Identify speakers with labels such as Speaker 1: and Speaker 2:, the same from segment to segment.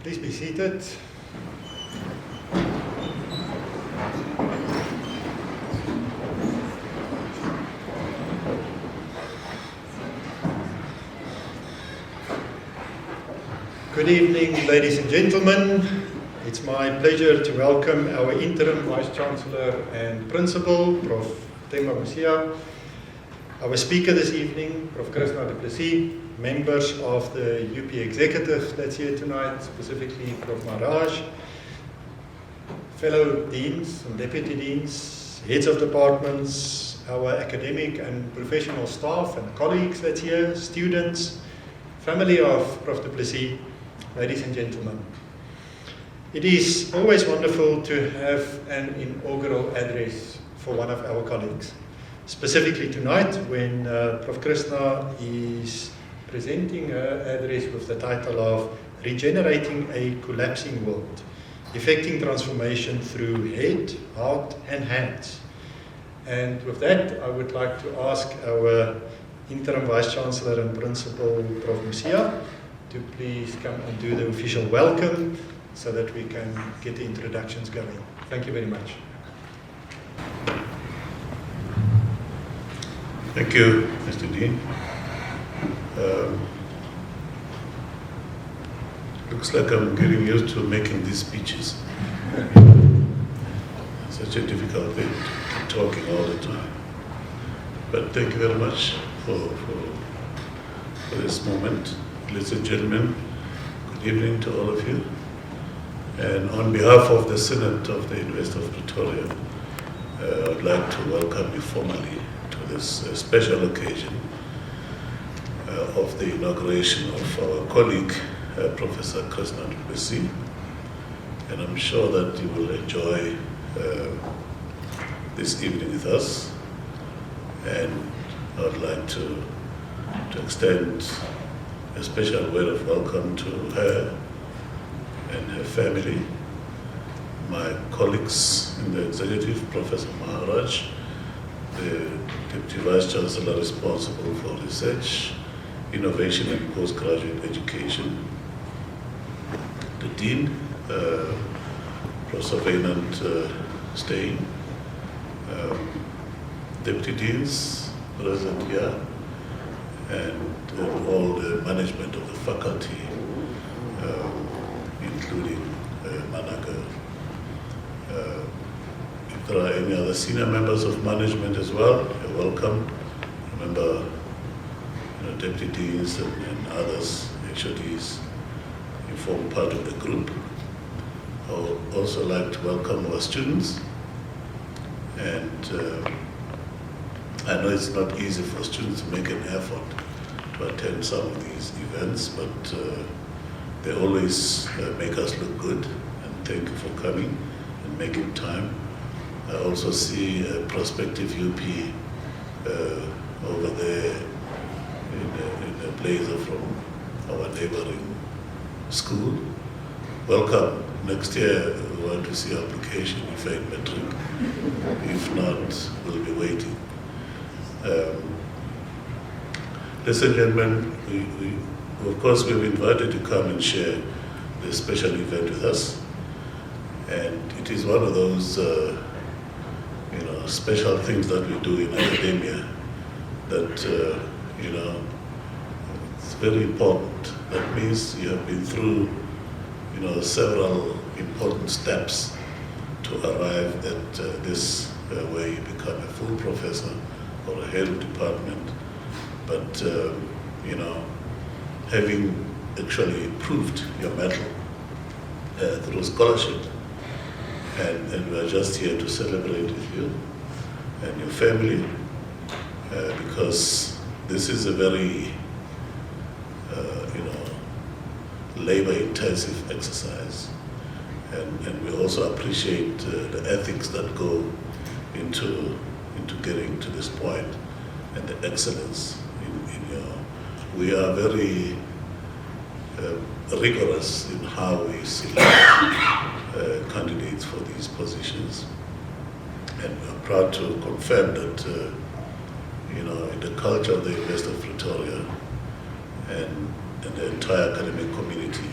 Speaker 1: Please be seated. Good evening, ladies and gentlemen. It's my pleasure to welcome our Interim Vice-Chancellor and Principal, Prof. Musia, our speaker this evening, Prof. Chrisna du Plessis, members of the UP Executive that's here tonight, specifically Prof. Maharaj, fellow deans and deputy deans, heads of departments, our academic and professional staff and colleagues that's here, students, family of Prof. du Plessis, ladies and gentlemen. It is always wonderful to have an inaugural address for one of our colleagues. Specifically tonight, when Prof. Chrisna is presenting her address with the title of Regenerating a Collapsing World, Effecting Transformation Through Head, Heart and Hands. And with that, I would like to ask our Interim Vice-Chancellor and Principal, Prof. Musia, to please come and do the official welcome so that we can get the introductions going. Thank you very much.
Speaker 2: Thank you, Mr. Dean. Looks like I'm getting used to making these speeches. Such a difficult thing to keep talking all the time. But thank you very much for this moment. Ladies and gentlemen, good evening to all of you. And on behalf of the Senate of the University of Pretoria, I would like to welcome you formally to this special occasion of the inauguration of our colleague, Professor Chrisna du Plessis. And I'm sure that you will enjoy this evening with us. And I would like to extend a special word of welcome to her and her family, my colleagues in the executive, Professor Maharaj, the Deputy Vice-Chancellor responsible for research, innovation and postgraduate education, the Dean, Professor Vainant Stein, Deputy Deans present here, and all the management of the faculty, including Managa. If there are any other senior members of management as well, you're welcome. Remember, deputy deans and others, HODs, you form part of the group. I would also like to welcome our students. And I know it's not easy for students to make an effort to attend some of these events, but they always make us look good, and thank you for coming and making time. I also see a prospective UP over there in a blazer from our neighboring school. Welcome. Next year we want to see application if you're in matric. If not, we'll be waiting. Ladies and gentlemen, we of course we've invited you to come and share this special event with us, and it is one of those special things that we do in academia that it's very important. That means you have been through several important steps to arrive at this where you become a full professor or a head of department, but having actually proved your mettle through scholarship, and we are just here to celebrate with you and your family, because this is a very labor-intensive exercise, and we also appreciate the ethics that go into getting to this point, and the excellence in your. We are very rigorous in how we select candidates for these positions, and we are proud to confirm that in the culture of the University of Pretoria and the entire academic community,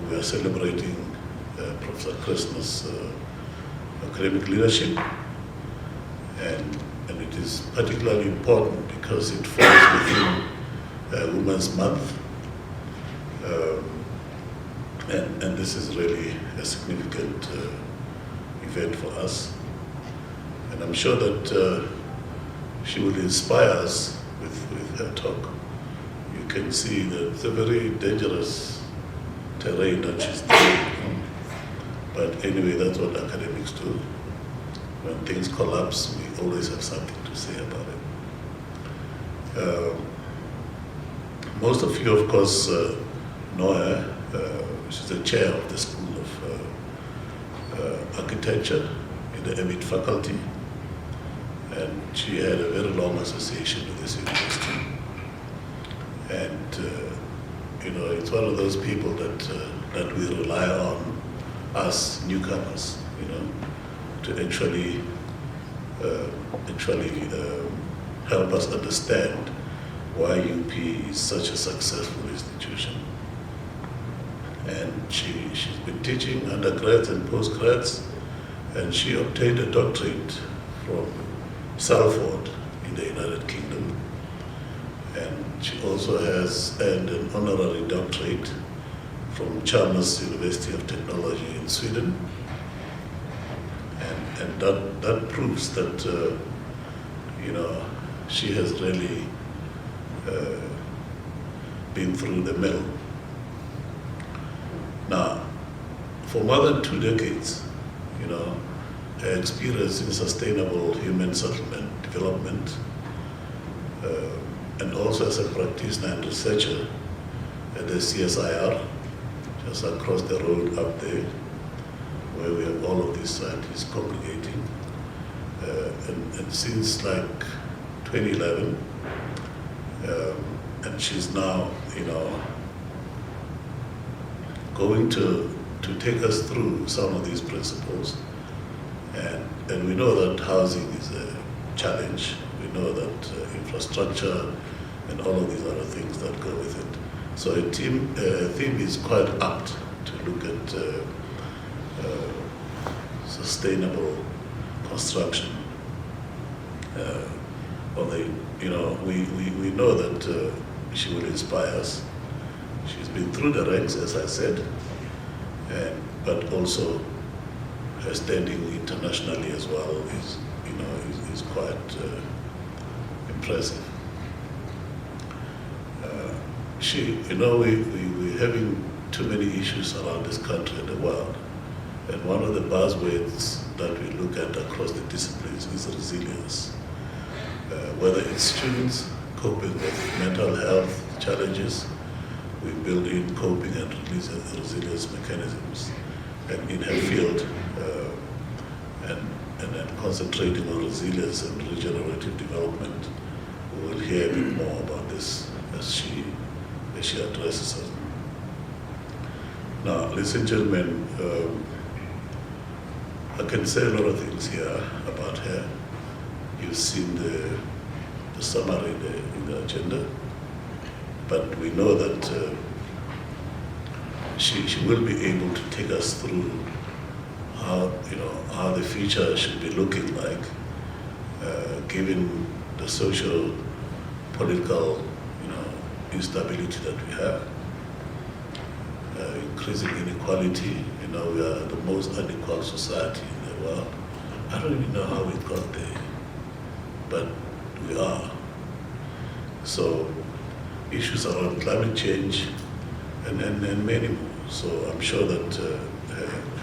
Speaker 2: We are celebrating Professor Chrisna's academic leadership, and it is particularly important because it falls within Women's Month, and this is really a significant event for us. And I'm sure that she will inspire us with her talk. You can see that it's a very dangerous terrain that she's doing. But anyway, that's what academics do. When things collapse, we always have something to say about it. Most of you, of course, know her. She's the chair of the School of Architecture in the EMIT faculty. And she had a very long association with this university. And, it's one of those people that we rely on, us newcomers, to actually help us understand why UP is such a successful institution. And she's been teaching undergrads and postgrads, and she obtained a doctorate from Salford in the United Kingdom. And she also has earned an honorary doctorate from Chalmers University of Technology in Sweden. And that proves that, she has really been through the mill. Now, for more than 2 decades, her experience in sustainable human settlement development, and also as a practitioner and researcher at the CSIR, just across the road up there, where we have all of these scientists congregating. And since like 2011, and she's now, going to take us through some of these principles. And we know that housing is a challenge. We know that infrastructure and all of these other things that go with it. So a theme is quite apt to look at sustainable construction. We know that she will inspire us. She's been through the ranks, as I said, but also her standing internationally as well is quite impressive. We're having too many issues around this country and the world, and one of the buzzwords that we look at across the disciplines is resilience. Whether it's students coping with mental health challenges, we build in coping and resilience mechanisms. And in her field, and then concentrating on resilience and regenerative development, we will hear a bit more about this as she addresses us. Now, ladies and gentlemen, I can say a lot of things here about her. You've seen the summary in the agenda, but we know that she will be able to take us through how the future should be looking like, given the social, political, instability that we have, increasing inequality. We are the most unequal society in the world. I don't even know how we got there, but we are. So issues around climate change and many more. So I'm sure that her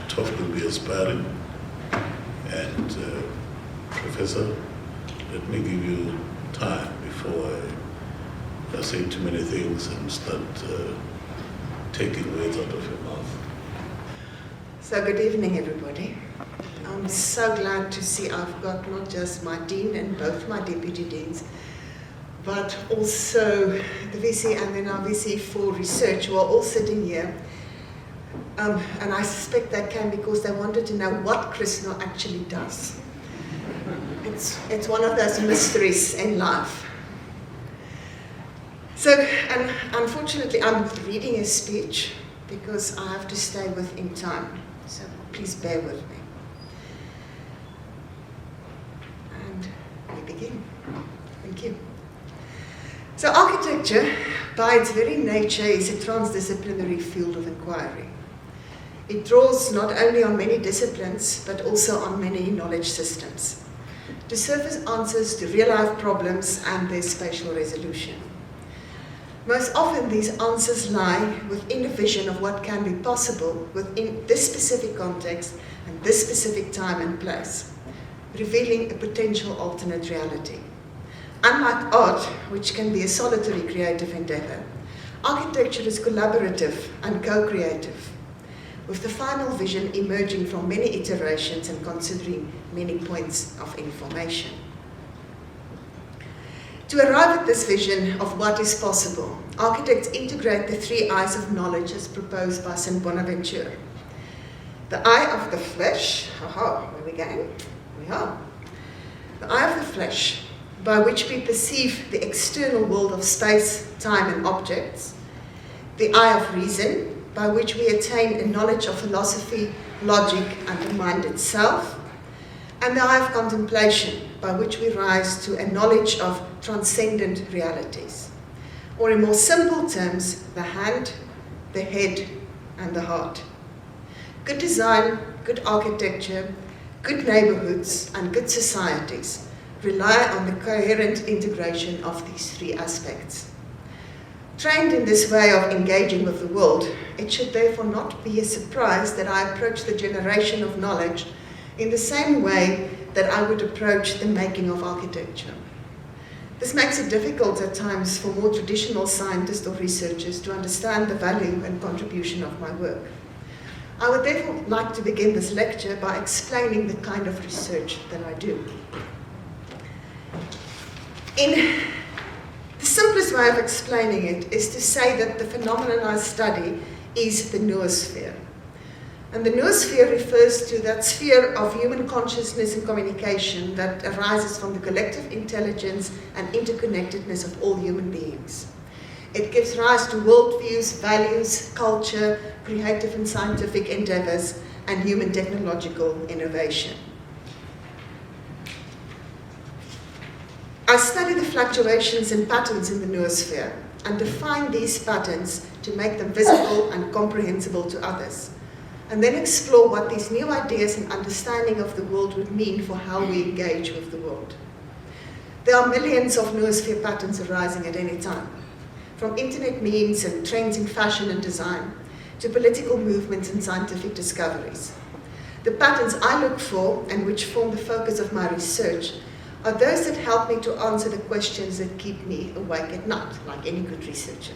Speaker 2: talk will be inspiring. And Professor, let me give you time before I say too many things and start taking words out of your mouth.
Speaker 3: So good evening, everybody. I'm so glad to see I've got not just my dean and both my deputy deans, but also the VC and then our VC for research who are all sitting here. And I suspect that came because they wanted to know what Chrisna actually does. It's one of those mysteries in life. So, and unfortunately, I'm reading a speech, because I have to stay within time. So please bear with me. And we begin. Thank you. So architecture, by its very nature, is a transdisciplinary field of inquiry. It draws not only on many disciplines, but also on many knowledge systems, to surface answers to real-life problems and their spatial resolution. Most often, these answers lie within a vision of what can be possible within this specific context and this specific time and place, revealing a potential alternate reality. Unlike art, which can be a solitary creative endeavor, architecture is collaborative and co-creative, with the final vision emerging from many iterations and considering many points of information. To arrive at this vision of what is possible, architects integrate the three eyes of knowledge as proposed by St. Bonaventure. The eye of the flesh, where we going? We are. The eye of the flesh, by which we perceive the external world of space, time, and objects. The eye of reason, by which we attain a knowledge of philosophy, logic, and the mind itself. And the eye of contemplation, by which we rise to a knowledge of transcendent realities. Or in more simple terms, the hand, the head, and the heart. Good design, good architecture, good neighborhoods, and good societies rely on the coherent integration of these three aspects. Trained in this way of engaging with the world, it should therefore not be a surprise that I approach the generation of knowledge in the same way that I would approach the making of architecture. This makes it difficult at times for more traditional scientists or researchers to understand the value and contribution of my work. I would therefore like to begin this lecture by explaining the kind of research that I do. In the simplest way of explaining it is to say that the phenomenon I study is the noosphere. And the noosphere refers to that sphere of human consciousness and communication that arises from the collective intelligence and interconnectedness of all human beings. It gives rise to worldviews, values, culture, creative and scientific endeavors, and human technological innovation. I study the fluctuations and patterns in the noosphere and define these patterns to make them visible and comprehensible to others, and then explore what these new ideas and understanding of the world would mean for how we engage with the world. There are millions of noosphere patterns arising at any time, from internet memes and trends in fashion and design to political movements and scientific discoveries. The patterns I look for, and which form the focus of my research, are those that help me to answer the questions that keep me awake at night, like any good researcher.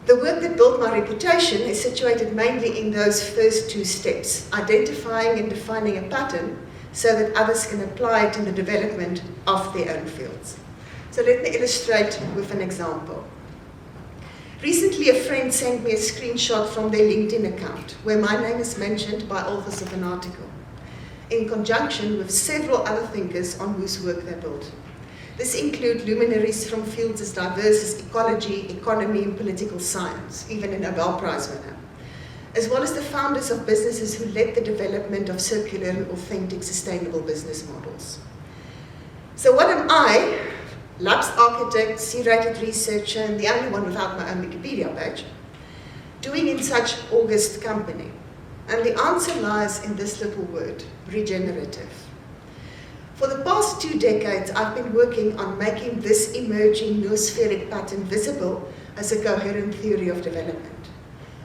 Speaker 3: The work that built my reputation is situated mainly in those first two steps, identifying and defining a pattern so that others can apply it in the development of their own fields. So let me illustrate with an example. Recently, a friend sent me a screenshot from their LinkedIn account where my name is mentioned by authors of an article, in conjunction with several other thinkers on whose work they built. This includes luminaries from fields as diverse as ecology, economy, and political science, even a Nobel Prize winner, as well as the founders of businesses who led the development of circular and authentic sustainable business models. So what am I, lapsed architect, C-rated researcher, and the only one without my own Wikipedia page, doing in such august company? And the answer lies in this little word, regenerative. For the past 2 decades, I've been working on making this emerging noospheric pattern visible as a coherent theory of development.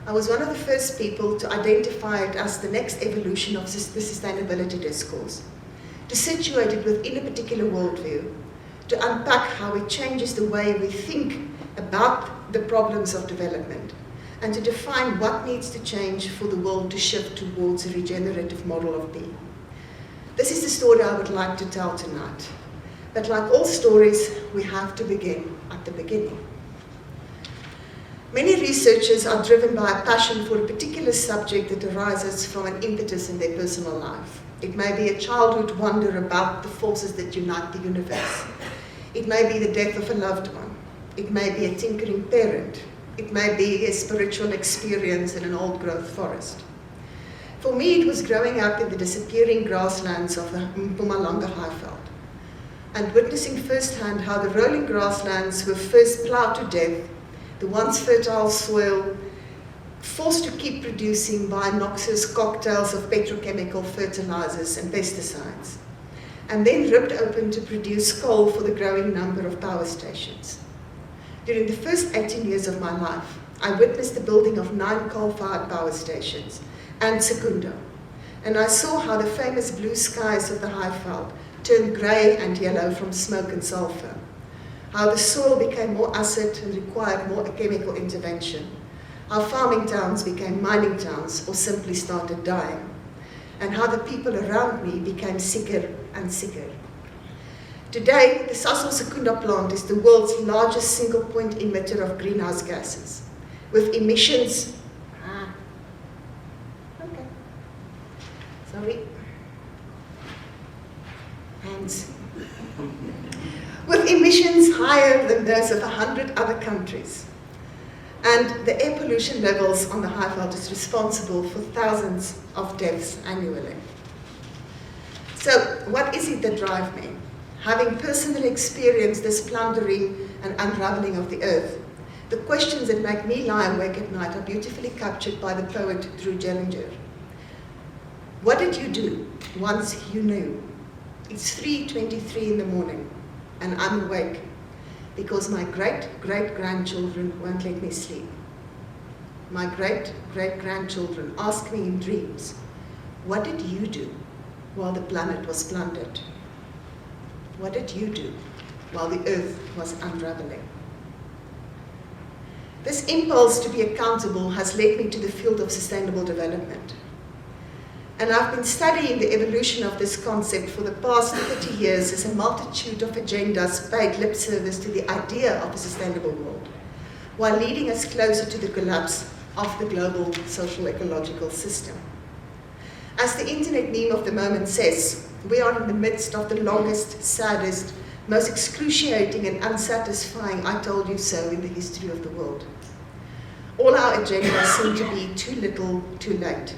Speaker 3: I was one of the first people to identify it as the next evolution of the sustainability discourse, to situate it within a particular worldview, to unpack how it changes the way we think about the problems of development, and to define what needs to change for the world to shift towards a regenerative model of being. This is the story I would like to tell tonight. But like all stories, we have to begin at the beginning. Many researchers are driven by a passion for a particular subject that arises from an impetus in their personal life. It may be a childhood wonder about the forces that unite the universe. It may be the death of a loved one. It may be a tinkering parent. It may be a spiritual experience in an old-growth forest. For me, it was growing up in the disappearing grasslands of the Mpumalanga Highveld and witnessing firsthand how the rolling grasslands were first ploughed to death, the once fertile soil forced to keep producing by noxious cocktails of petrochemical fertilizers and pesticides, and then ripped open to produce coal for the growing number of power stations. During the first 18 years of my life, I witnessed the building of 9 coal-fired power stations and Secunda, and I saw how the famous blue skies of the Highveld turned grey and yellow from smoke and sulfur, how the soil became more acid and required more chemical intervention, how farming towns became mining towns or simply started dying, and how the people around me became sicker and sicker. Today, the Sasol Secunda plant is the world's largest single-point emitter of greenhouse gases, with emissions with emissions higher than those of 100 other countries. And the air pollution levels on the Highveld is responsible for thousands of deaths annually. So what is it that drives me? Having personally experienced this plundering and unraveling of the earth, the questions that make me lie awake at night are beautifully captured by the poet Drew Jellinger. What did you do once you knew? It's 3:23 in the morning, and I'm awake because my great-great-grandchildren won't let me sleep. My great-great-grandchildren ask me in dreams, what did you do while the planet was plundered? What did you do while the earth was unraveling? This impulse to be accountable has led me to the field of sustainable development. And I've been studying the evolution of this concept for the past 30 years as a multitude of agendas paid lip service to the idea of a sustainable world, while leading us closer to the collapse of the global social ecological system. As the internet meme of the moment says, we are in the midst of the longest, saddest, most excruciating and unsatisfying I told you so in the history of the world. All our agendas seem to be too little, too late.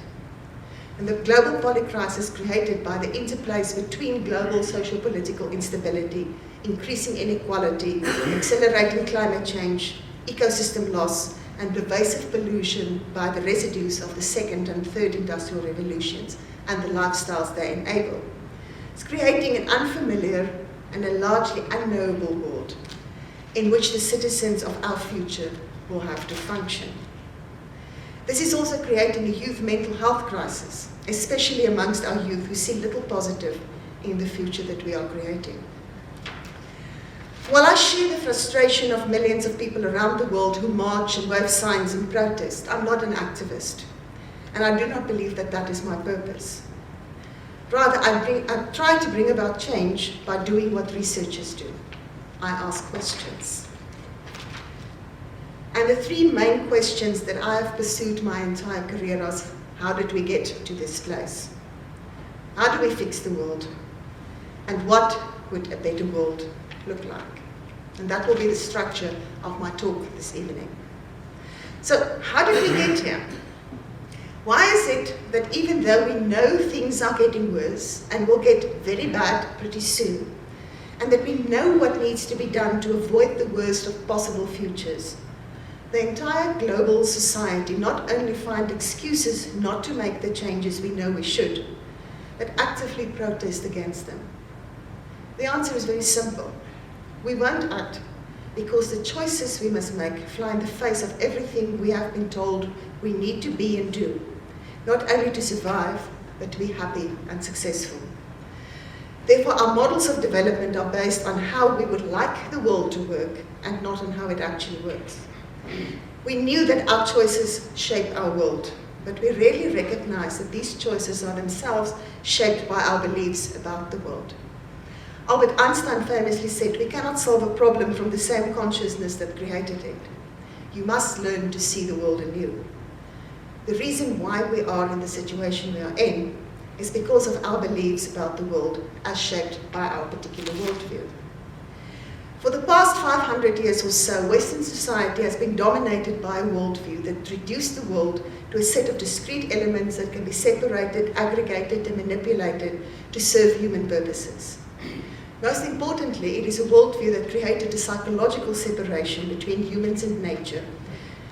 Speaker 3: And the global polycrisis created by the interplays between global social-political instability, increasing inequality, accelerating climate change, ecosystem loss, and pervasive pollution by the residues of the second and third industrial revolutions and the lifestyles they enable. It's creating an unfamiliar and a largely unknowable world in which the citizens of our future will have to function. This is also creating a youth mental health crisis, especially amongst our youth who see little positive in the future that we are creating. While I share the frustration of millions of people around the world who march and wave signs and protest, I'm not an activist, and I do not believe that that is my purpose. Rather, I try to bring about change by doing what researchers do. I ask questions. And the 3 main questions that I have pursued my entire career are, how did we get to this place? How do we fix the world? And what would a better world look like? And that will be the structure of my talk this evening. So, how did we get here? Why is it that even though we know things are getting worse and will get very bad pretty soon, and that we know what needs to be done to avoid the worst of possible futures, the entire global society not only find excuses not to make the changes we know we should, but actively protest against them? The answer is very simple. We won't act because the choices we must make fly in the face of everything we have been told we need to be and do, not only to survive, but to be happy and successful. Therefore, our models of development are based on how we would like the world to work and not on how it actually works. We knew that our choices shape our world, but we rarely recognize that these choices are themselves shaped by our beliefs about the world. Albert Einstein famously said, we cannot solve a problem from the same consciousness that created it. You must learn to see the world anew. The reason why we are in the situation we are in is because of our beliefs about the world as shaped by our particular worldview. For the past 500 years or so, Western society has been dominated by a worldview that reduced the world to a set of discrete elements that can be separated, aggregated, and manipulated to serve human purposes. Most importantly, it is a worldview that created a psychological separation between humans and nature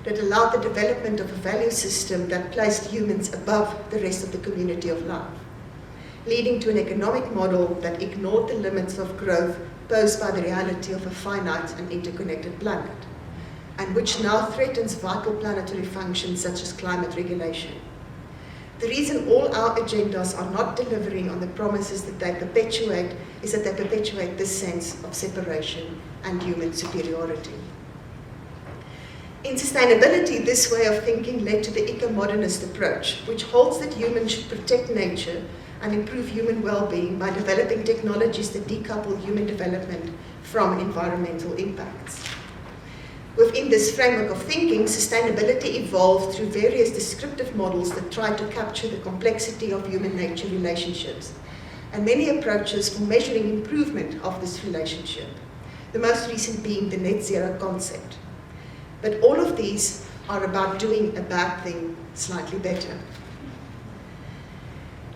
Speaker 3: that allowed the development of a value system that placed humans above the rest of the community of life, leading to an economic model that ignored the limits of growth posed by the reality of a finite and interconnected planet, and which now threatens vital planetary functions such as climate regulation. The reason all our agendas are not delivering on the promises that they perpetuate is that they perpetuate this sense of separation and human superiority. In sustainability, this way of thinking led to the eco-modernist approach, which holds that humans should protect nature and improve human well-being by developing technologies that decouple human development from environmental impacts. Within this framework of thinking, sustainability evolved through various descriptive models that try to capture the complexity of human-nature relationships, and many approaches for measuring improvement of this relationship, the most recent being the net zero concept. But all of these are about doing a bad thing slightly better.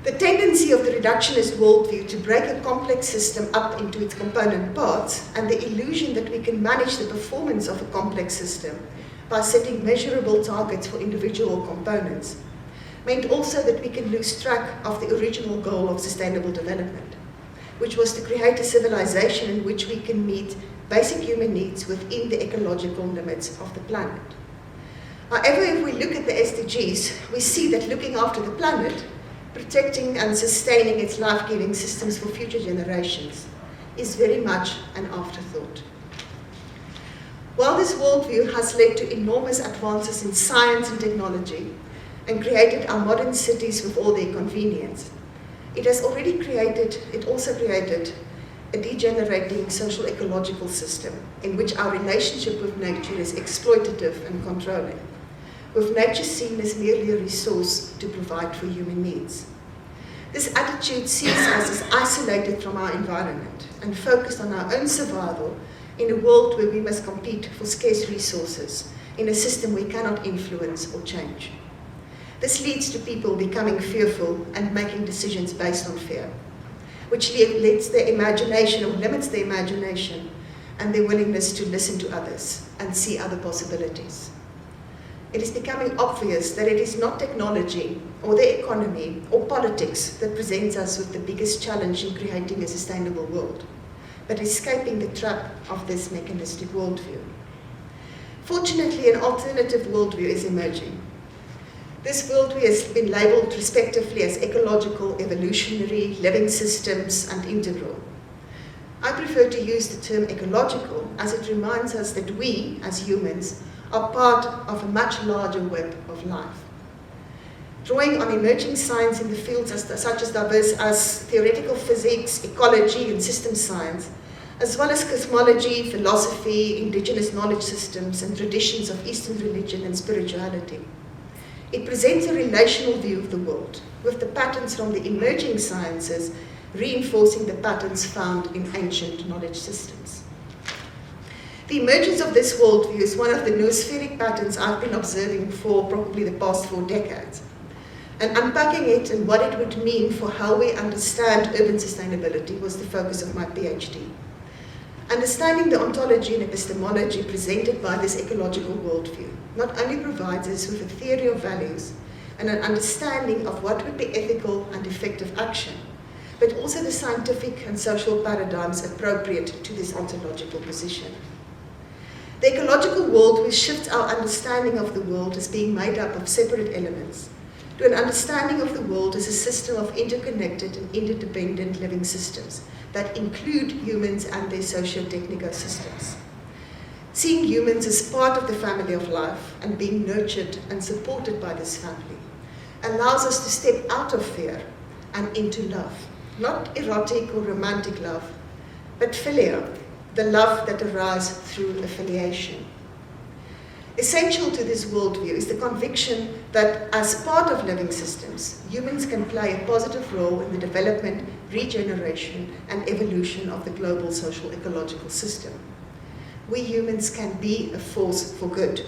Speaker 3: The tendency of the reductionist worldview to break a complex system up into its component parts and the illusion that we can manage the performance of a complex system by setting measurable targets for individual components meant also that we can lose track of the original goal of sustainable development, which was to create a civilization in which we can meet basic human needs within the ecological limits of the planet. However, if we look at the SDGs, we see that looking after the planet, protecting and sustaining its life-giving systems for future generations, is very much an afterthought. While this worldview has led to enormous advances in science and technology and created our modern cities with all their convenience, it also created a degenerating social ecological system in which our relationship with nature is exploitative and controlling, with nature seen as merely a resource to provide for human needs. This attitude sees us as isolated from our environment and focused on our own survival in a world where we must compete for scarce resources in a system we cannot influence or change. This leads to people becoming fearful and making decisions based on fear, which limits their imagination and their willingness to listen to others and see other possibilities. It is becoming obvious that it is not technology or the economy or politics that presents us with the biggest challenge in creating a sustainable world, but escaping the trap of this mechanistic worldview. Fortunately, an alternative worldview is emerging. This worldview has been labelled respectively as ecological, evolutionary, living systems, and integral. I prefer to use the term ecological as it reminds us that we, as humans, are part of a much larger web of life. Drawing on emerging science in the fields such as diverse as theoretical physics, ecology, and systems science, as well as cosmology, philosophy, indigenous knowledge systems, and traditions of Eastern religion and spirituality, it presents a relational view of the world, with the patterns from the emerging sciences reinforcing the patterns found in ancient knowledge systems. The emergence of this worldview is one of the noospheric patterns I've been observing for probably the past 4 decades. And unpacking it and what it would mean for how we understand urban sustainability was the focus of my PhD. Understanding the ontology and epistemology presented by this ecological worldview not only provides us with a theory of values and an understanding of what would be ethical and effective action, but also the scientific and social paradigms appropriate to this ontological position. The ecological worldview shifts our understanding of the world as being made up of separate elements to an understanding of the world as a system of interconnected and interdependent living systems that include humans and their socio-technical systems. Seeing humans as part of the family of life and being nurtured and supported by this family allows us to step out of fear and into love, not erotic or romantic love, but philia, the love that arises through affiliation. Essential to this worldview is the conviction that as part of living systems, humans can play a positive role in the development, regeneration, and evolution of the global social ecological system. we humans can be a force for good.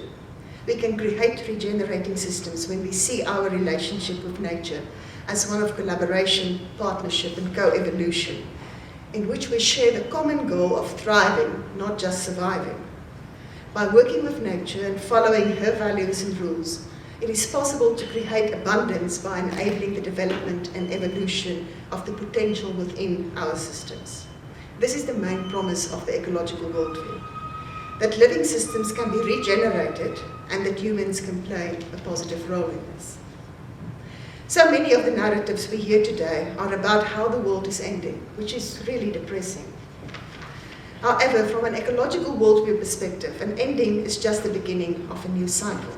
Speaker 3: We can create regenerating systems when we see our relationship with nature as one of collaboration, partnership, and co-evolution, in which we share the common goal of thriving, not just surviving. By working with nature and following her values and rules, it is possible to create abundance by enabling the development and evolution of the potential within our systems. This is the main promise of the ecological worldview, that living systems can be regenerated and that humans can play a positive role in this. So many of the narratives we hear today are about how the world is ending, which is really depressing. However, from an ecological worldview perspective, an ending is just the beginning of a new cycle.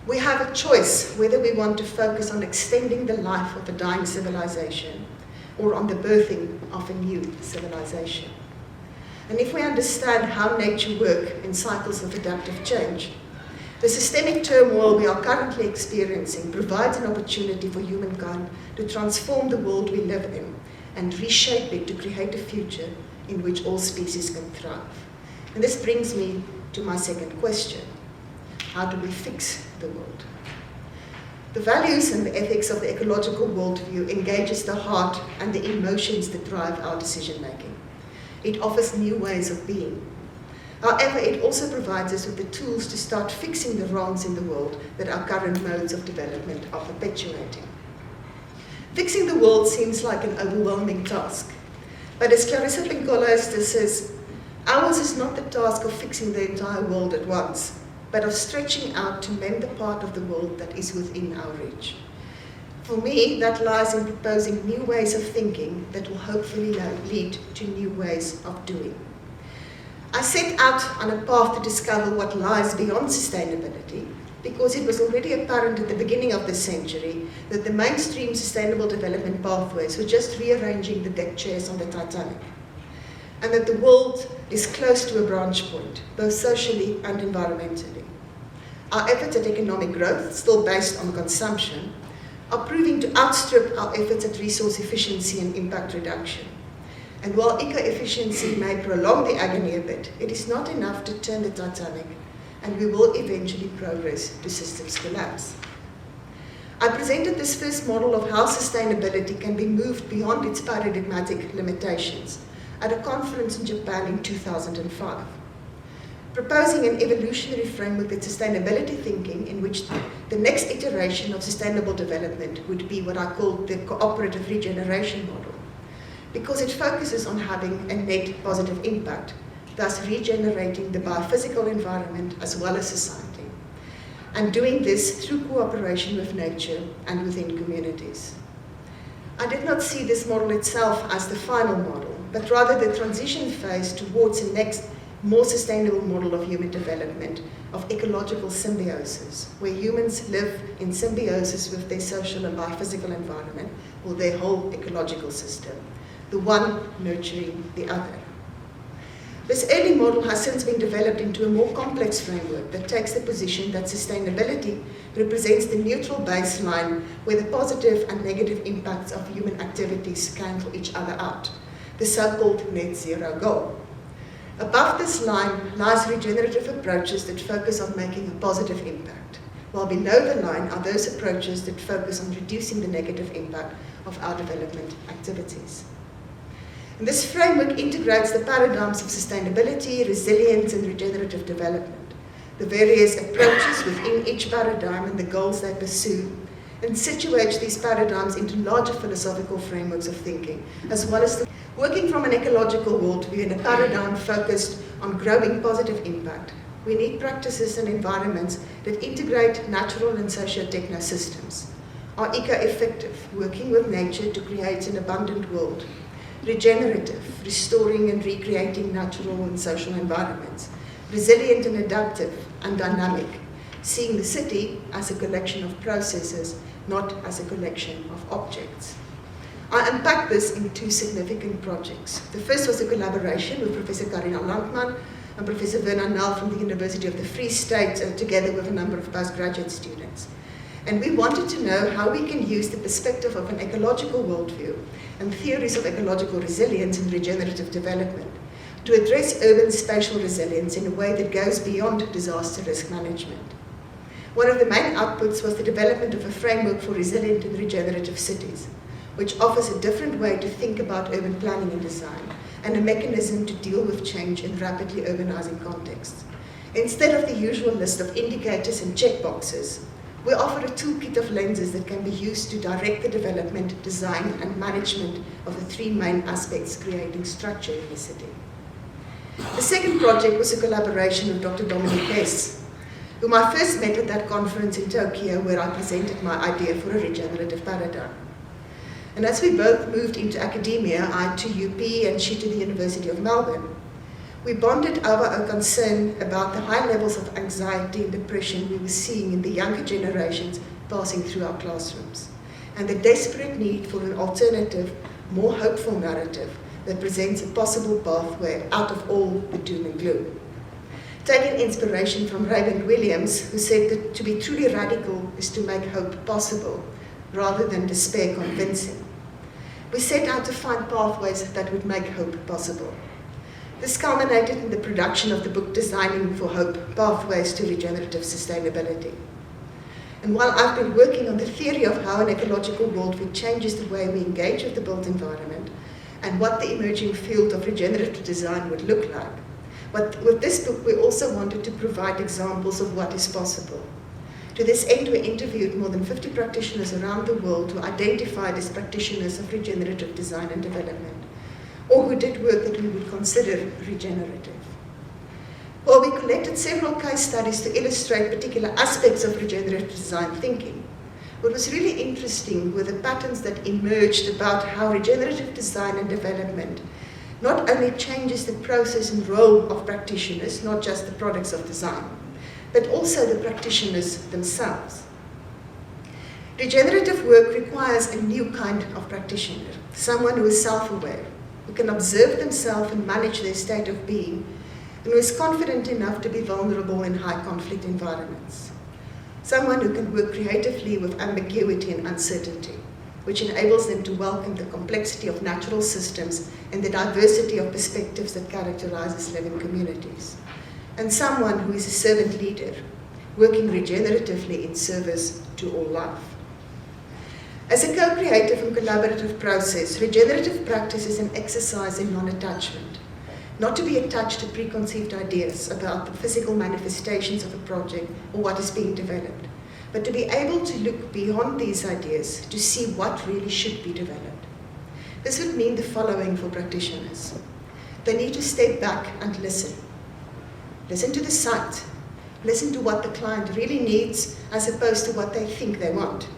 Speaker 3: We have a choice whether we want to focus on extending the life of a dying civilization or on the birthing of a new civilization. And if we understand how nature works in cycles of adaptive change, the systemic turmoil we are currently experiencing provides an opportunity for humankind to transform the world we live in and reshape it to create a future in which all species can thrive. And this brings me to my second question. How do we fix the world? The values and the ethics of the ecological worldview engages the heart and the emotions that drive our decision making. It offers new ways of being. However, it also provides us with the tools to start fixing the wrongs in the world that our current modes of development are perpetuating. Fixing the world seems like an overwhelming task. But as Clarissa Pinkola says, ours is not the task of fixing the entire world at once, but of stretching out to mend the part of the world that is within our reach. For me, that lies in proposing new ways of thinking that will hopefully lead to new ways of doing. I set out on a path to discover what lies beyond sustainability, because it was already apparent at the beginning of the century that the mainstream sustainable development pathways were just rearranging the deck chairs on the Titanic, and that the world is close to a branch point, both socially and environmentally. Our efforts at economic growth, still based on consumption, are proving to outstrip our efforts at resource efficiency and impact reduction. And while eco-efficiency may prolong the agony a bit, it is not enough to turn the Titanic, and we will eventually progress to systems collapse. I presented this first model of how sustainability can be moved beyond its paradigmatic limitations at a conference in Japan in 2005, proposing an evolutionary framework with sustainability thinking in which the next iteration of sustainable development would be what I call the cooperative regeneration model, because it focuses on having a net positive impact, thus regenerating the biophysical environment as well as society, and doing this through cooperation with nature and within communities. I did not see this model itself as the final model, but rather the transition phase towards the next, more sustainable model of human development, of ecological symbiosis, where humans live in symbiosis with their social and biophysical environment, or their whole ecological system, the one nurturing the other. This early model has since been developed into a more complex framework that takes the position that sustainability represents the neutral baseline where the positive and negative impacts of human activities cancel each other out, the so-called net zero goal. Above this line lies regenerative approaches that focus on making a positive impact, while below the line are those approaches that focus on reducing the negative impact of our development activities. And this framework integrates the paradigms of sustainability, resilience, and regenerative development, the various approaches within each paradigm and the goals they pursue, and situates these paradigms into larger philosophical frameworks of thinking, as well as working from an ecological worldview and a paradigm focused on growing positive impact. We need practices and environments that integrate natural and socio-techno systems, are eco-effective, working with nature to create an abundant world, regenerative, restoring and recreating natural and social environments, resilient and adaptive and dynamic, seeing the city as a collection of processes, not as a collection of objects. I unpacked this in two significant projects. The first was a collaboration with Professor Karina Landman and Professor Werner Nel from the University of the Free State, together with a number of postgraduate students. And we wanted to know how we can use the perspective of an ecological worldview and theories of ecological resilience and regenerative development to address urban spatial resilience in a way that goes beyond disaster risk management. One of the main outputs was the development of a framework for resilient and regenerative cities, which offers a different way to think about urban planning and design, and a mechanism to deal with change in rapidly urbanizing contexts. Instead of the usual list of indicators and checkboxes, we offer a toolkit of lenses that can be used to direct the development, design, and management of the three main aspects creating structure in the city. The second project was a collaboration with Dr. Dominique Hess, whom I first met at that conference in Tokyo where I presented my idea for a regenerative paradigm. And as we both moved into academia, I to UP and she to the University of Melbourne, we bonded over a concern about the high levels of anxiety and depression we were seeing in the younger generations passing through our classrooms, and the desperate need for an alternative, more hopeful narrative that presents a possible pathway out of all the doom and gloom. Taking inspiration from Raymond Williams, who said that to be truly radical is to make hope possible, rather than despair convincing. We set out to find pathways that would make hope possible. This culminated in the production of the book Designing for Hope, Pathways to Regenerative Sustainability. And while I've been working on the theory of how an ecological worldview changes the way we engage with the built environment and what the emerging field of regenerative design would look like, but with this book we also wanted to provide examples of what is possible. To this end, we interviewed more than 50 practitioners around the world who identified as practitioners of regenerative design and development, or who did work that we would consider regenerative. While we collected several case studies to illustrate particular aspects of regenerative design thinking, what was really interesting were the patterns that emerged about how regenerative design and development not only changes the process and role of practitioners, not just the products of design, but also the practitioners themselves. Regenerative work requires a new kind of practitioner, someone who is self-aware, who can observe themselves and manage their state of being, and who is confident enough to be vulnerable in high-conflict environments. Someone who can work creatively with ambiguity and uncertainty, which enables them to welcome the complexity of natural systems and the diversity of perspectives that characterizes living communities. And someone who is a servant leader, working regeneratively in service to all life. As a co-creative and collaborative process, regenerative practice is an exercise in non-attachment, not to be attached to preconceived ideas about the physical manifestations of a project or what is being developed, but to be able to look beyond these ideas to see what really should be developed. This would mean the following for practitioners. They need to step back and listen. Listen to the site. Listen to what the client really needs as opposed to what they think they want.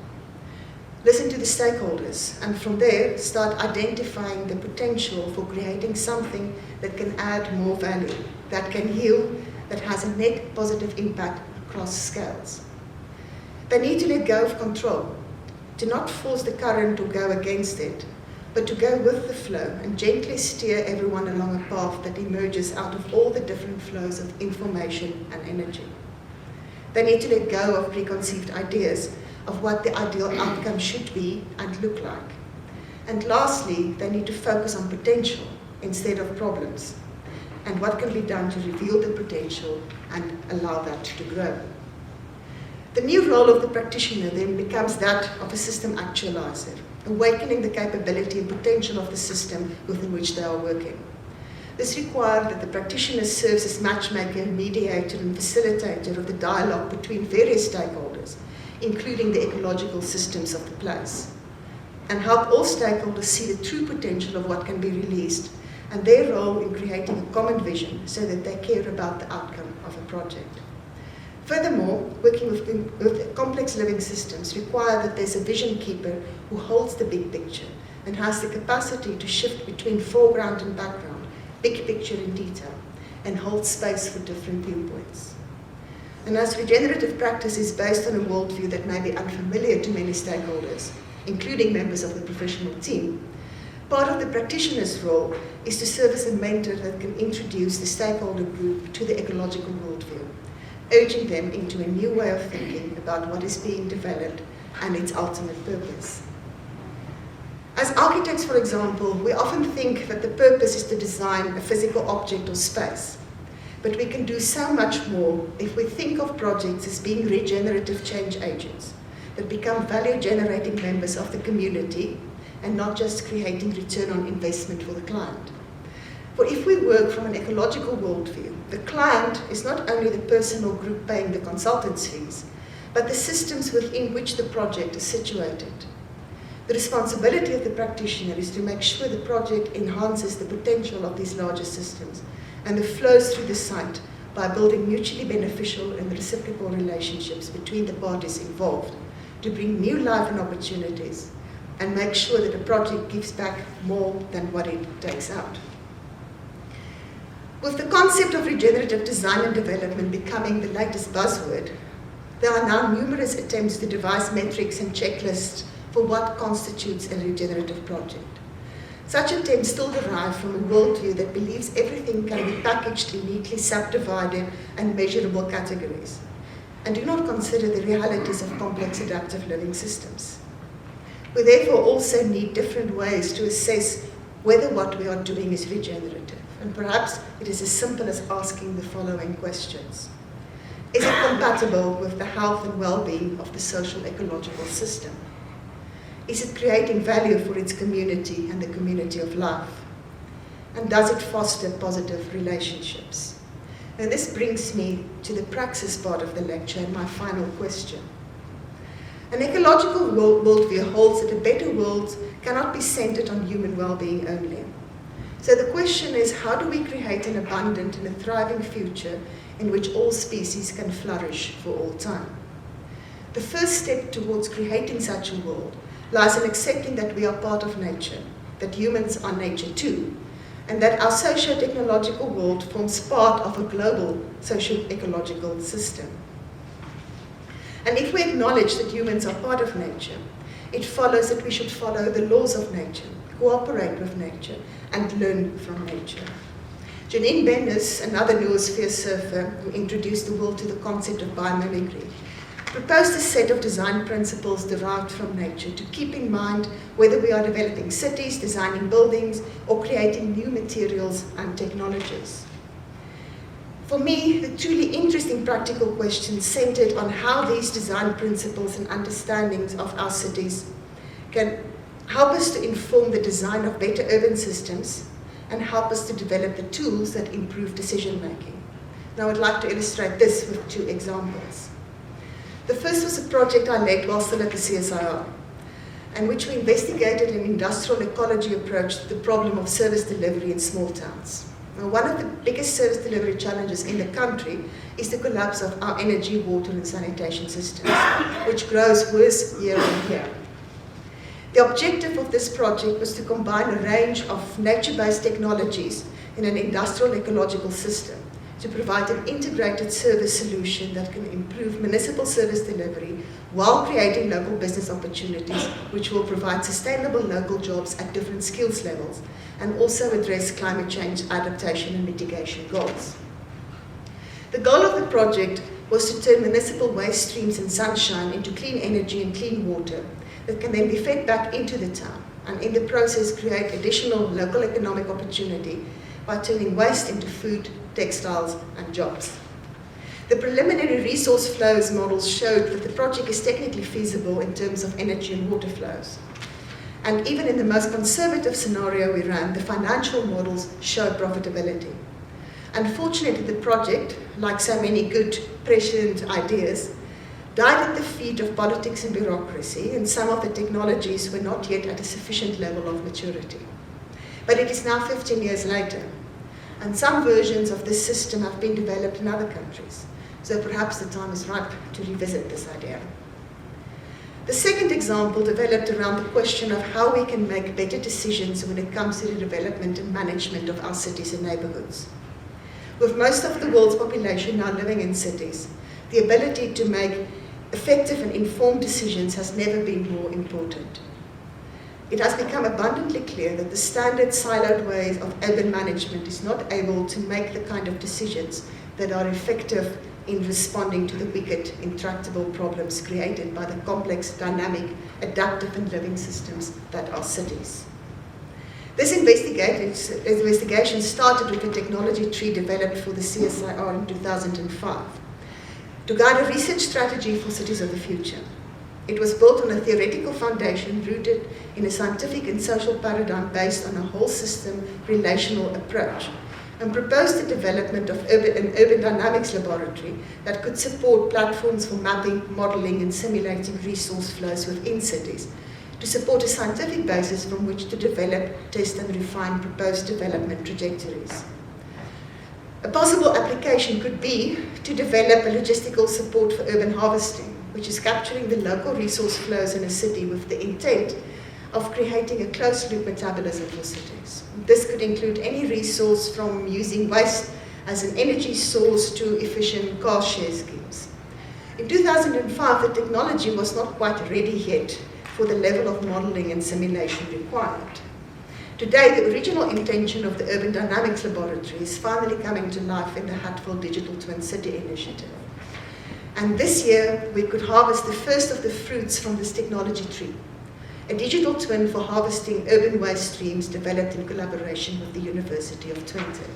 Speaker 3: Listen to the stakeholders, and from there start identifying the potential for creating something that can add more value, that can heal, that has a net positive impact across scales. They need to let go of control, to not force the current or go against it, but to go with the flow and gently steer everyone along a path that emerges out of all the different flows of information and energy. They need to let go of preconceived ideas of what the ideal outcome should be and look like. And lastly, they need to focus on potential instead of problems, and what can be done to reveal the potential and allow that to grow. The new role of the practitioner then becomes that of a system actualizer, awakening the capability and potential of the system within which they are working. This required that the practitioner serves as matchmaker, mediator, and facilitator of the dialogue between various stakeholders, including the ecological systems of the place, and help all stakeholders see the true potential of what can be released and their role in creating a common vision so that they care about the outcome of a project. Furthermore, working with complex living systems require that there's a vision keeper who holds the big picture and has the capacity to shift between foreground and background, big picture and detail, and hold space for different viewpoints. And as regenerative practice is based on a worldview that may be unfamiliar to many stakeholders, including members of the professional team, part of the practitioner's role is to serve as a mentor that can introduce the stakeholder group to the ecological worldview, urging them into a new way of thinking about what is being developed and its ultimate purpose. As architects, for example, we often think that the purpose is to design a physical object or space. But we can do so much more if we think of projects as being regenerative change agents that become value-generating members of the community and not just creating return on investment for the client. For if we work from an ecological worldview, the client is not only the person or group paying the consultant's fees, but the systems within which the project is situated. The responsibility of the practitioner is to make sure the project enhances the potential of these larger systems and the flows through the site by building mutually beneficial and reciprocal relationships between the parties involved to bring new life and opportunities and make sure that a project gives back more than what it takes out. With the concept of regenerative design and development becoming the latest buzzword, there are now numerous attempts to devise metrics and checklists for what constitutes a regenerative project. Such attempts still derive from a worldview that believes everything can be packaged in neatly subdivided and measurable categories, and do not consider the realities of complex adaptive living systems. We therefore also need different ways to assess whether what we are doing is regenerative, and perhaps it is as simple as asking the following questions. Is it compatible with the health and well-being of the social ecological system? Is it creating value for its community and the community of life? And does it foster positive relationships? And this brings me to the praxis part of the lecture and my final question. An ecological worldview holds that a better world cannot be centered on human well-being only. So the question is, how do we create an abundant and a thriving future in which all species can flourish for all time? The first step towards creating such a world lies in accepting that we are part of nature, that humans are nature too, and that our socio-technological world forms part of a global socio-ecological system. And if we acknowledge that humans are part of nature, it follows that we should follow the laws of nature, cooperate with nature, and learn from nature. Janine Benes, another noosphere surfer who introduced the world to the concept of biomimicry, proposed a set of design principles derived from nature to keep in mind whether we are developing cities, designing buildings, or creating new materials and technologies. For me, the truly interesting practical questions centered on how these design principles and understandings of our cities can help us to inform the design of better urban systems and help us to develop the tools that improve decision making. Now I'd like to illustrate this with two examples. The first was a project I led while still at the CSIR, in which we investigated an industrial ecology approach to the problem of service delivery in small towns. Now, one of the biggest service delivery challenges in the country is the collapse of our energy, water and sanitation systems, which grows worse year on year. The objective of this project was to combine a range of nature-based technologies in an industrial ecological system to provide an integrated service solution that can improve municipal service delivery while creating local business opportunities, which will provide sustainable local jobs at different skills levels and also address climate change adaptation and mitigation goals. The goal of the project was to turn municipal waste streams and sunshine into clean energy and clean water that can then be fed back into the town and in the process create additional local economic opportunity by turning waste into food, textiles and jobs. The preliminary resource flows models showed that the project is technically feasible in terms of energy and water flows. And even in the most conservative scenario we ran, the financial models showed profitability. Unfortunately, the project, like so many good, prescient ideas, died at the feet of politics and bureaucracy, and some of the technologies were not yet at a sufficient level of maturity. But it is now 15 years later, and some versions of this system have been developed in other countries, so perhaps the time is ripe to revisit this idea. The second example developed around the question of how we can make better decisions when it comes to the development and management of our cities and neighborhoods. With most of the world's population now living in cities, the ability to make effective and informed decisions has never been more important. It has become abundantly clear that the standard siloed ways of urban management is not able to make the kind of decisions that are effective in responding to the wicked, intractable problems created by the complex, dynamic, adaptive and living systems that are cities. This investigation started with a technology tree developed for the CSIR in 2005 to guide a research strategy for cities of the future. It was built on a theoretical foundation rooted in a scientific and social paradigm based on a whole system relational approach, and proposed the development of an urban dynamics laboratory that could support platforms for mapping, modeling and simulating resource flows within cities to support a scientific basis from which to develop, test and refine proposed development trajectories. A possible application could be to develop a logistical support for urban harvesting, which is capturing the local resource flows in a city with the intent of creating a closed-loop metabolism for cities. This could include any resource from using waste as an energy source to efficient car share schemes. In 2005, the technology was not quite ready yet for the level of modeling and simulation required. Today, the original intention of the Urban Dynamics Laboratory is finally coming to life in the Hatfield Digital Twin City Initiative. And this year, we could harvest the first of the fruits from this technology tree, a digital twin for harvesting urban waste streams developed in collaboration with the University of Twente.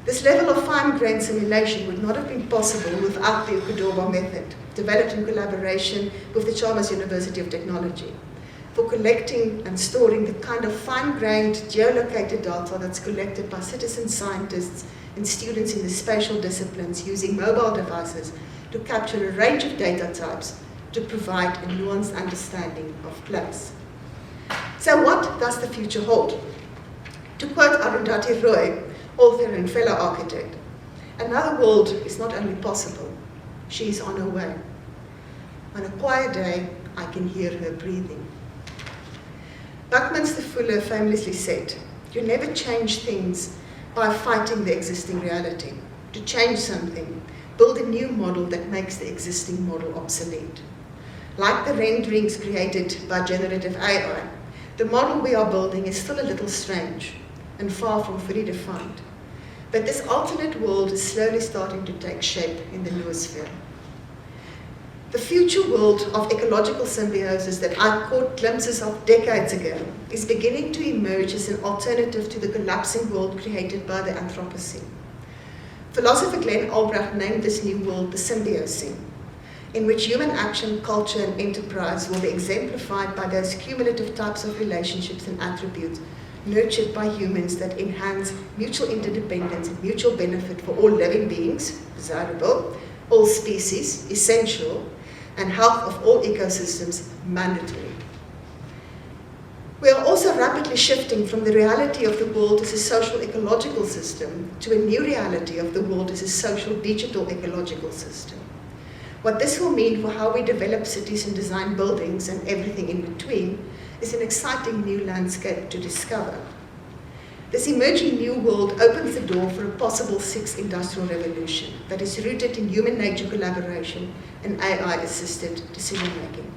Speaker 3: This level of fine-grained simulation would not have been possible without the Ukudorba method, developed in collaboration with the Chalmers University of Technology, for collecting and storing the kind of fine-grained, geolocated data that's collected by citizen scientists and students in the spatial disciplines using mobile devices to capture a range of data types to provide a nuanced understanding of place. So what does the future hold? To quote Arundhati Roy, author and fellow architect, another world is not only possible, she is on her way. On a quiet day, I can hear her breathing. Buckminster Fuller famously said, "You never change things by fighting the existing reality. To change something, build a new model that makes the existing model obsolete." Like the renderings created by generative AI, the model we are building is still a little strange and far from fully defined. But this alternate world is slowly starting to take shape in the noosphere. The future world of ecological symbiosis that I caught glimpses of decades ago is beginning to emerge as an alternative to the collapsing world created by the Anthropocene. Philosopher Glenn Albrecht named this new world the Symbiocene, in which human action, culture, and enterprise will be exemplified by those cumulative types of relationships and attributes nurtured by humans that enhance mutual interdependence and mutual benefit for all living beings, desirable, all species, essential, and health of all ecosystems, mandatory. We are also rapidly shifting from the reality of the world as a social ecological system to a new reality of the world as a social digital ecological system. What this will mean for how we develop cities and design buildings and everything in between is an exciting new landscape to discover. This emerging new world opens the door for a possible sixth industrial revolution that is rooted in human-nature collaboration and AI-assisted decision-making.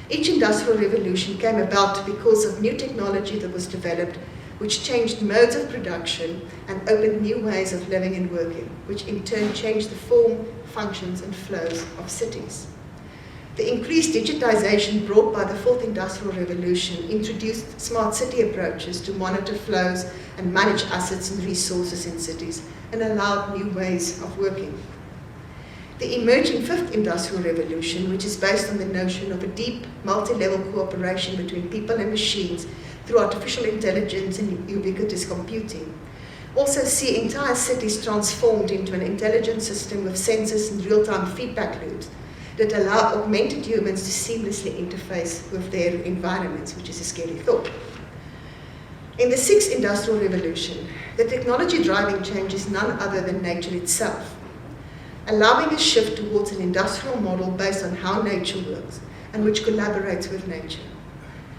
Speaker 3: Each industrial revolution came about because of new technology that was developed, which changed modes of production and opened new ways of living and working, which in turn changed the form, functions, and flows of cities. The increased digitization brought by the fourth industrial revolution introduced smart city approaches to monitor flows and manage assets and resources in cities, and allowed new ways of working. The emerging fifth industrial revolution, which is based on the notion of a deep, multi-level cooperation between people and machines through artificial intelligence and ubiquitous computing, also see entire cities transformed into an intelligent system with sensors and real-time feedback loops that allow augmented humans to seamlessly interface with their environments, which is a scary thought. In the sixth industrial revolution, the technology driving change is none other than nature itself, allowing a shift towards an industrial model based on how nature works and which collaborates with nature.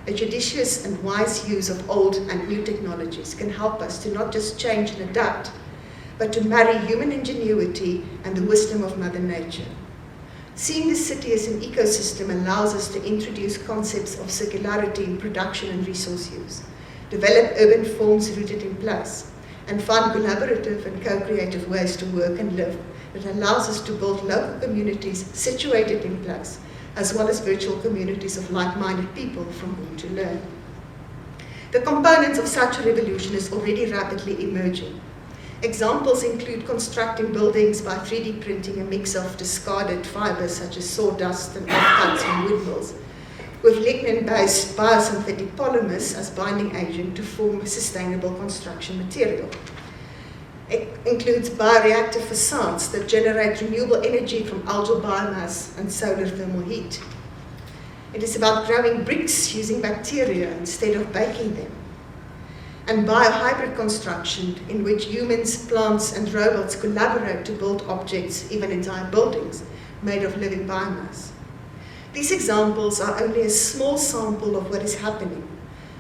Speaker 3: A judicious and wise use of old and new technologies can help us to not just change and adapt, but to marry human ingenuity and the wisdom of Mother Nature. Seeing the city as an ecosystem allows us to introduce concepts of circularity in production and resource use, develop urban forms rooted in place, and find collaborative and co-creative ways to work and live that allows us to build local communities situated in place, as well as virtual communities of like-minded people from whom to learn. The components of such a revolution is already rapidly emerging. Examples include constructing buildings by 3D printing a mix of discarded fibers such as sawdust and offcuts from wood mills, with lignin-based biosynthetic polymers as binding agent to form a sustainable construction material. It includes bioreactor facades that generate renewable energy from algal biomass and solar thermal heat. It is about growing bricks using bacteria instead of baking them. And biohybrid construction, in which humans, plants, and robots collaborate to build objects, even entire buildings, made of living biomass. These examples are only a small sample of what is happening,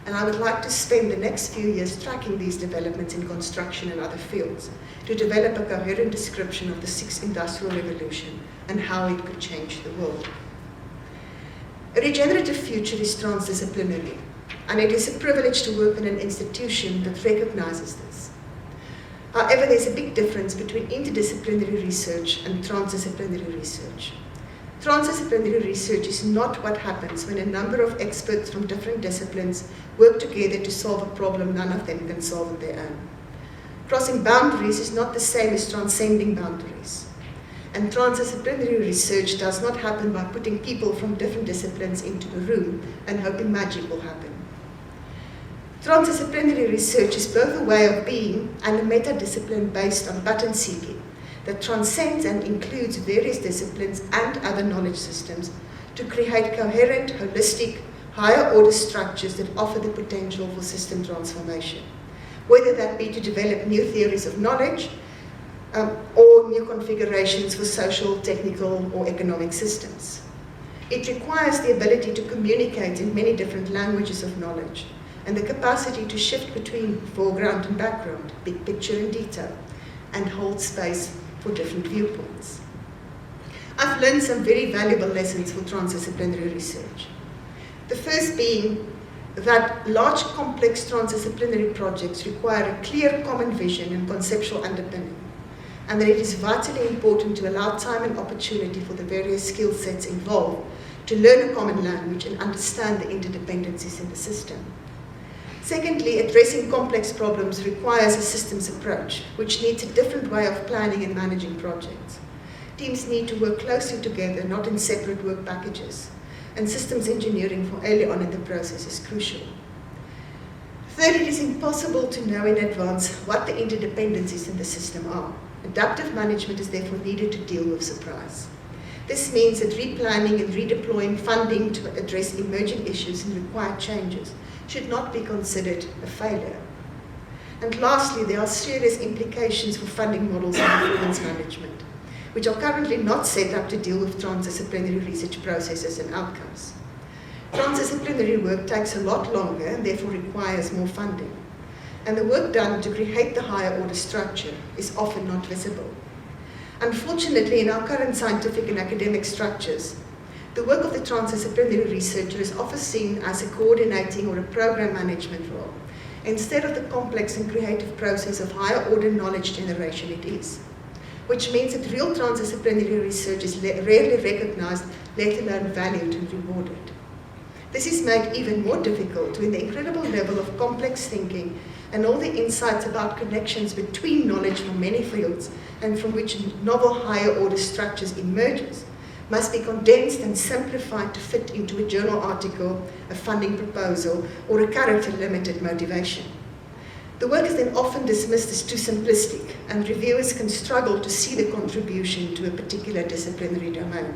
Speaker 3: and I would like to spend the next few years tracking these developments in construction and other fields to develop a coherent description of the sixth industrial revolution and how it could change the world. A regenerative future is transdisciplinary, and it is a privilege to work in an institution that recognizes this. However, there's a big difference between interdisciplinary research and transdisciplinary research. Transdisciplinary research is not what happens when a number of experts from different disciplines work together to solve a problem none of them can solve on their own. Crossing boundaries is not the same as transcending boundaries. And transdisciplinary research does not happen by putting people from different disciplines into a room and hoping magic will happen. Transdisciplinary research is both a way of being and a meta-discipline based on pattern seeking that transcends and includes various disciplines and other knowledge systems to create coherent, holistic, higher-order structures that offer the potential for system transformation, whether that be to develop new theories of knowledge or new configurations for social, technical, or economic systems. It requires the ability to communicate in many different languages of knowledge and the capacity to shift between foreground and background, big picture and detail, and hold space for different viewpoints. I've learned some very valuable lessons for transdisciplinary research. The first being that large, complex transdisciplinary projects require a clear common vision and conceptual underpinning, and that it is vitally important to allow time and opportunity for the various skill sets involved to learn a common language and understand the interdependencies in the system. Secondly, addressing complex problems requires a systems approach, which needs a different way of planning and managing projects. Teams need to work closely together, not in separate work packages, and systems engineering for early on in the process is crucial. Third, it is impossible to know in advance what the interdependencies in the system are. Adaptive management is therefore needed to deal with surprise. This means that replanning and redeploying funding to address emerging issues and required changes should not be considered a failure. And lastly, there are serious implications for funding models and performance management, which are currently not set up to deal with transdisciplinary research processes and outcomes. Transdisciplinary work takes a lot longer and therefore requires more funding. And the work done to create the higher order structure is often not visible. Unfortunately, in our current scientific and academic structures, the work of the transdisciplinary researcher is often seen as a coordinating or a program management role, instead of the complex and creative process of higher order knowledge generation it is, which means that real transdisciplinary research is rarely recognized, let alone valued and rewarded. This is made even more difficult when the incredible level of complex thinking and all the insights about connections between knowledge from many fields and from which novel higher order structures emerges must be condensed and simplified to fit into a journal article, a funding proposal, or a character-limited motivation. The work is then often dismissed as too simplistic, and reviewers can struggle to see the contribution to a particular disciplinary domain.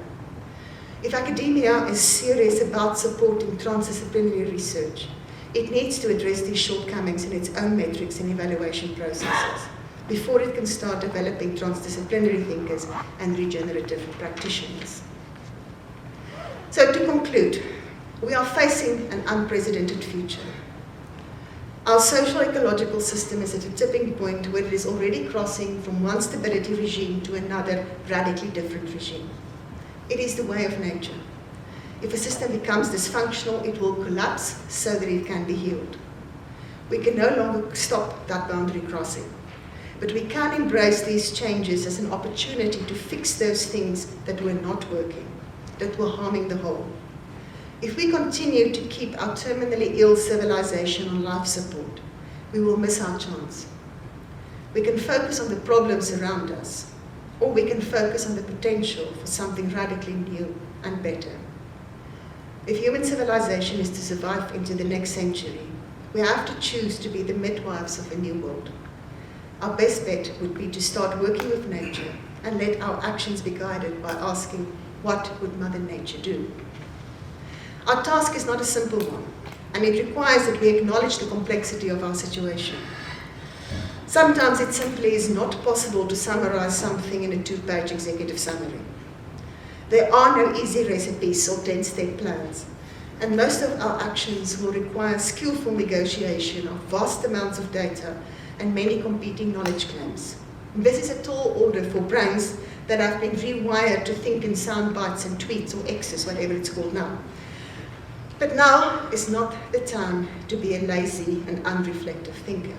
Speaker 3: If academia is serious about supporting transdisciplinary research, it needs to address these shortcomings in its own metrics and evaluation processes before it can start developing transdisciplinary thinkers and regenerative practitioners. So to conclude, we are facing an unprecedented future. Our social ecological system is at a tipping point where it is already crossing from one stability regime to another radically different regime. It is the way of nature. If a system becomes dysfunctional, it will collapse so that it can be healed. We can no longer stop that boundary crossing. But we can embrace these changes as an opportunity to fix those things that were not working, that were harming the whole. If we continue to keep our terminally ill civilization on life support, we will miss our chance. We can focus on the problems around us, or we can focus on the potential for something radically new and better. If human civilization is to survive into the next century, we have to choose to be the midwives of a new world. Our best bet would be to start working with nature and let our actions be guided by asking, what would Mother Nature do? Our task is not a simple one, and it requires that we acknowledge the complexity of our situation. Sometimes it simply is not possible to summarize something in a 2-page executive summary. There are no easy recipes or 10-step plans, and most of our actions will require skillful negotiation of vast amounts of data and many competing knowledge claims. And this is a tall order for brains that have been rewired to think in sound bites and tweets or X's, whatever it's called now. But now is not the time to be a lazy and unreflective thinker.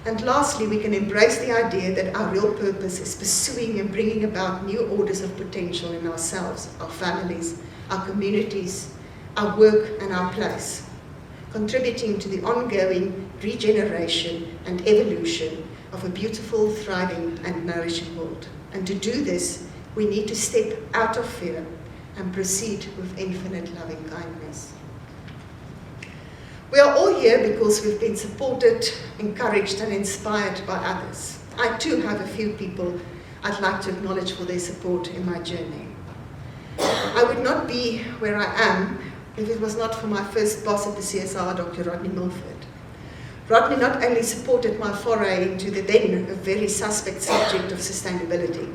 Speaker 3: And lastly, we can embrace the idea that our real purpose is pursuing and bringing about new orders of potential in ourselves, our families, our communities, our work and our place, contributing to the ongoing regeneration and evolution of a beautiful, thriving and nourishing world. And to do this, we need to step out of fear and proceed with infinite loving kindness. We are all here because we've been supported, encouraged and inspired by others. I too have a few people I'd like to acknowledge for their support in my journey. I would not be where I am if it was not for my first boss at the CSR, Dr. Rodney Milford. Rodney not only supported my foray into the then very suspect subject of sustainability,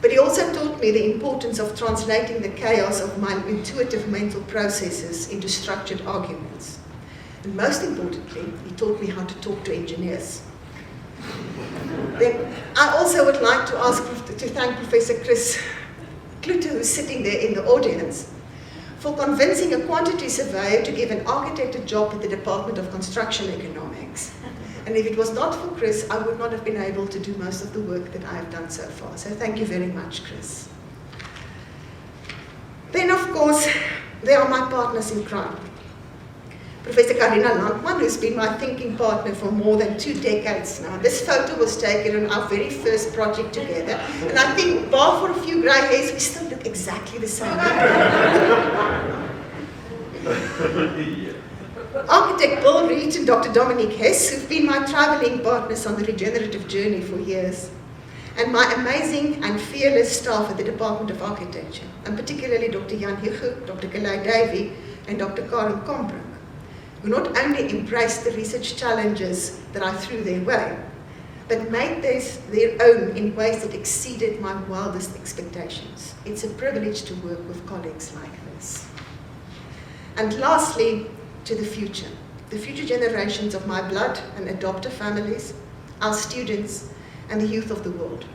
Speaker 3: but he also taught me the importance of translating the chaos of my intuitive mental processes into structured arguments. And most importantly, he taught me how to talk to engineers. Then I also would like to thank Professor Chris Kluter, who's sitting there in the audience, for convincing a quantity surveyor to give an architect a job at the Department of Construction Economics. And if it was not for Chris, I would not have been able to do most of the work that I have done so far. So thank you very much, Chris. Then, of course, there are my partners in crime. Professor Carina Landman, who's been my thinking partner for more than 2 decades now. This photo was taken on our very first project together, and I think, bar for a few grey hairs, we still look exactly the same. Architect Bill Reed and Dr. Dominique Hess, who've been my travelling partners on the regenerative journey for years, and my amazing and fearless staff at the Department of Architecture, and particularly Dr. Jan Hugo, Dr. Kalei Davey, and Dr. Karen Combrook, who not only embraced the research challenges that I threw their way, but made this their own in ways that exceeded my wildest expectations. It's a privilege to work with colleagues like this. And lastly, to the future generations of my blood and adoptive families, our students, and the youth of the world.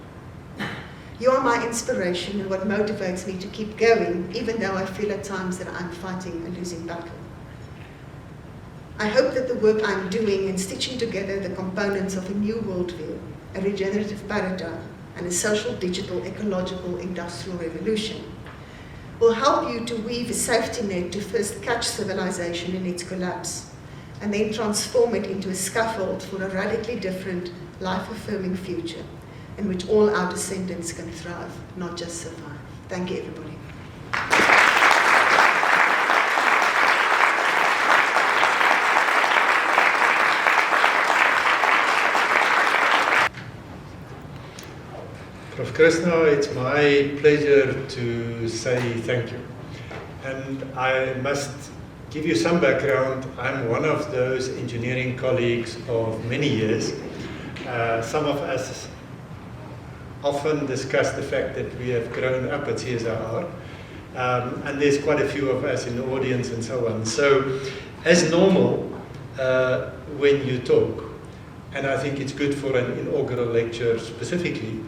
Speaker 3: You are my inspiration and what motivates me to keep going, even though I feel at times that I'm fighting a losing battle. I hope that the work I'm doing in stitching together the components of a new worldview, a regenerative paradigm, and a social, digital, ecological, industrial revolution will help you to weave a safety net to first catch civilization in its collapse, and then transform it into a scaffold for a radically different, life-affirming future in which all our descendants can thrive, not just survive. Thank you, everybody.
Speaker 1: Prof. Chrisna, it's my pleasure to say thank you. And I must give you some background. I'm one of those engineering colleagues of many years. Some of us often discuss the fact that we have grown up at CSR, and there's quite a few of us in the audience and so on. So, as normal, when you talk, and I think it's good for an inaugural lecture specifically,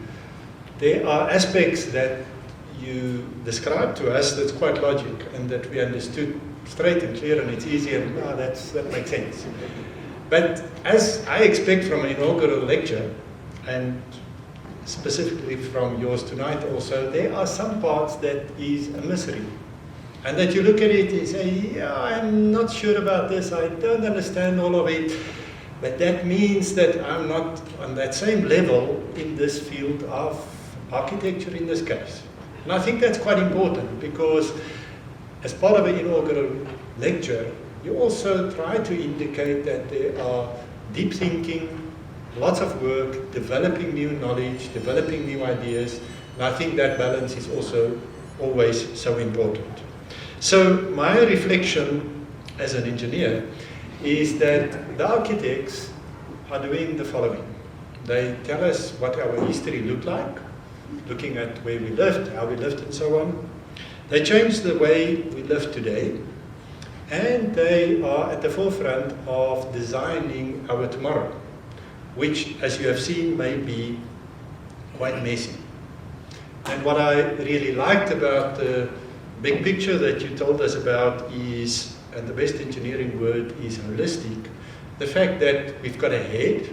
Speaker 1: there are aspects that you described to us that's quite logic and that we understood straight and clear, and it's easy, and that makes sense. But as I expect from an inaugural lecture, and specifically from yours tonight also, there are some parts that is a mystery. And that you look at it and say, yeah, I'm not sure about this, I don't understand all of it. But that means that I'm not on that same level in this field of architecture in this case. And I think that's quite important because as part of an inaugural lecture, you also try to indicate that there are deep thinking, lots of work, developing new knowledge, developing new ideas. And I think that balance is also always so important. So my reflection as an engineer is that the architects are doing the following. They tell us what our history looked like, looking at where we lived, how we lived and so on. They change the way we live today, and they are at the forefront of designing our tomorrow, which, as you have seen, may be quite messy. And what I really liked about the big picture that you told us about is, and the best engineering word is holistic, the fact that we've got a head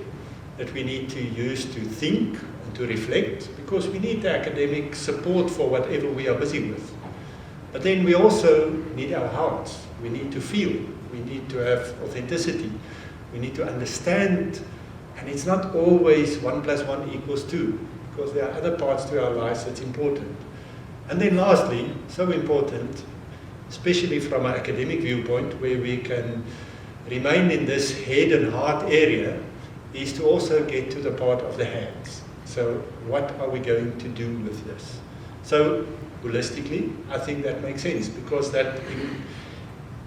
Speaker 1: that we need to use to think and to reflect, because we need the academic support for whatever we are busy with. But then we also need our hearts. We need to feel. We need to have authenticity. We need to understand. And it's not always 1 + 1 = 2, because there are other parts to our lives that's important. And then lastly, so important, especially from an academic viewpoint, where we can remain in this head and heart area, is to also get to the part of the hands. So what are we going to do with this? So holistically, I think that makes sense, because that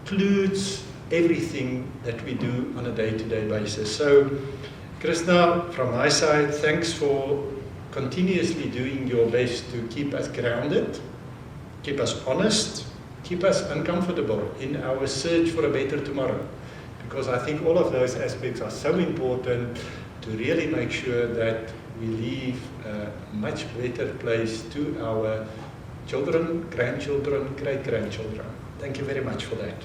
Speaker 1: includes everything that we do on a day-to-day basis. So Chrisna, from my side, thanks for continuously doing your best to keep us grounded, keep us honest, keep us uncomfortable in our search for a better tomorrow. Because I think all of those aspects are so important to really make sure that we leave a much better place to our children, grandchildren, great-grandchildren. Thank you very much for that.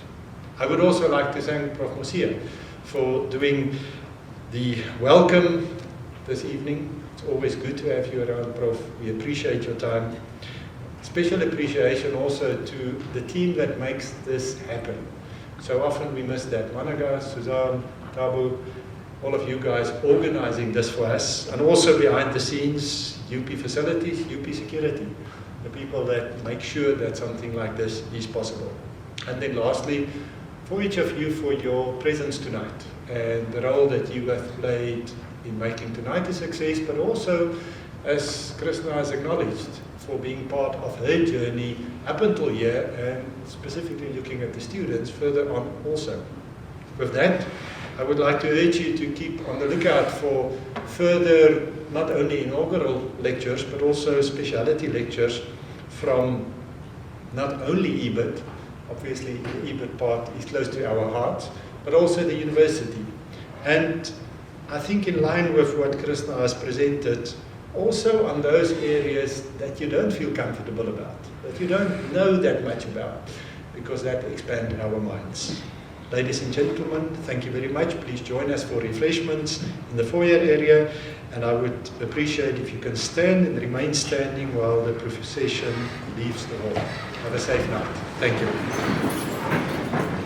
Speaker 1: I would also like to thank Prof. Mosia for doing the welcome this evening. It's always good to have you around, Prof. We appreciate your time. Special appreciation also to the team that makes this happen. So often we miss that. Managa, Suzanne, Tabu, all of you guys organizing this for us. And also behind the scenes, UP Facilities, UP Security, the people that make sure that something like this is possible. And then lastly, for each of you for your presence tonight and the role that you have played in making tonight a success, but also, as Chrisna has acknowledged, for being part of her journey up until here, and specifically looking at the students further on also. With that, I would like to urge you to keep on the lookout for further, not only inaugural lectures, but also speciality lectures from not only EBIT, obviously the EBIT part is close to our hearts, but also the university. And I think in line with what Chrisna has presented, also on those areas that you don't feel comfortable about, that you don't know that much about, because that expands our minds. Ladies and gentlemen, thank you very much. Please join us for refreshments in the foyer area, and I would appreciate if you can stand and remain standing while the procession leaves the hall. Have a safe night. Thank you.